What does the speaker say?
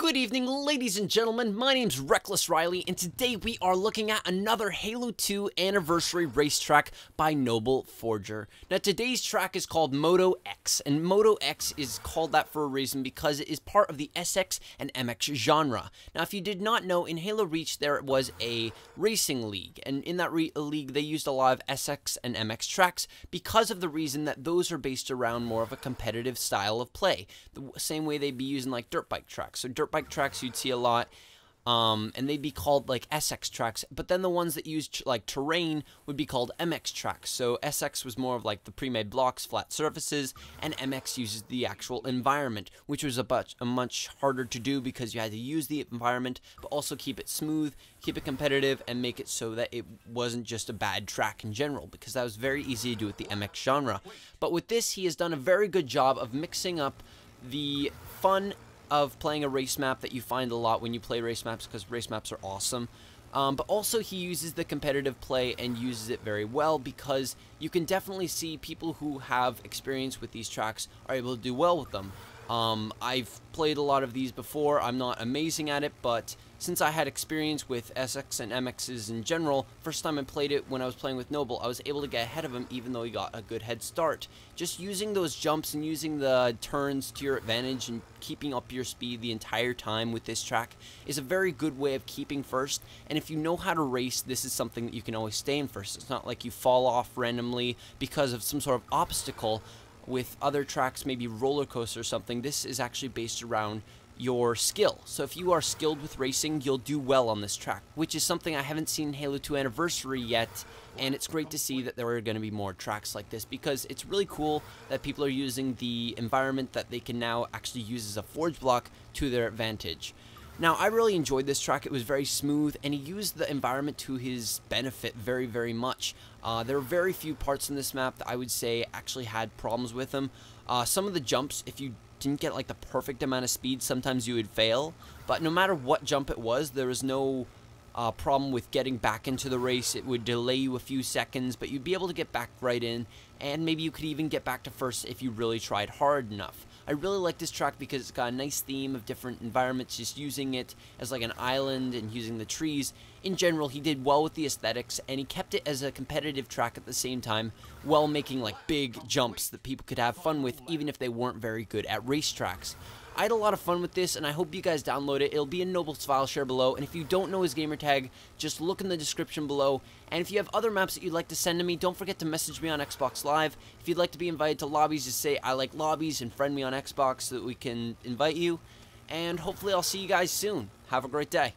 Good evening, ladies and gentlemen. My name's Reckless Riley, and today we are looking at another Halo 2 Anniversary racetrack by Noble Forger. Now, today's track is called Moto X, and Moto X is called that for a reason because it is part of the SX and MX genre. Now, if you did not know, in Halo Reach there was a racing league, and in that league they used a lot of SX and MX tracks because of the reason that those are based around more of a competitive style of play, the same way they'd be using like dirt bike tracks. So dirt bike tracks you'd see a lot, and they'd be called like SX tracks, but then the ones that used like terrain would be called MX tracks. So SX was more of like the pre-made blocks, flat surfaces, and MX uses the actual environment, which was a much harder to do because you had to use the environment, but also keep it smooth, keep it competitive, and make it so that it wasn't just a bad track in general, because that was very easy to do with the MX genre. But with this, he has done a very good job of mixing up the fun of playing a race map that you find a lot when you play race maps, because race maps are awesome. But also he uses the competitive play and uses it very well, because you can definitely see people who have experience with these tracks are able to do well with them. I've played a lot of these before. I'm not amazing at it, but since I had experience with SX and MXs in general, first time I played it when I was playing with Noble, I was able to get ahead of him even though he got a good head start. Just using those jumps and using the turns to your advantage and keeping up your speed the entire time with this track is a very good way of keeping first, and if you know how to race, this is something that you can always stay in first. It's not like you fall off randomly because of some sort of obstacle. With other tracks, maybe roller coaster or something, this is actually based around your skill. So if you are skilled with racing, you'll do well on this track, which is something I haven't seen in Halo 2 Anniversary yet, and it's great to see that there are going to be more tracks like this, because it's really cool that people are using the environment that they can now actually use as a forge block to their advantage. Now, I really enjoyed this track. It was very smooth, and he used the environment to his benefit very, very much. There are very few parts in this map that I would say actually had problems with them. Some of the jumps, if you didn't get like the perfect amount of speed, sometimes you would fail. But no matter what jump it was, there was no problem with getting back into the race. It would delay you a few seconds, but you'd be able to get back right in, and maybe you could even get back to first if you really tried hard enough. I really like this track because it's got a nice theme of different environments, just using it as like an island and using the trees. In general, he did well with the aesthetics, and he kept it as a competitive track at the same time, while making like big jumps that people could have fun with, even if they weren't very good at racetracks. I had a lot of fun with this, and I hope you guys download it. It'll be in Noble's file share below, and if you don't know his gamertag, just look in the description below. And if you have other maps that you'd like to send to me, don't forget to message me on Xbox Live. If you'd like to be invited to lobbies, just say I like lobbies and friend me on Xbox so that we can invite you. And hopefully I'll see you guys soon. Have a great day.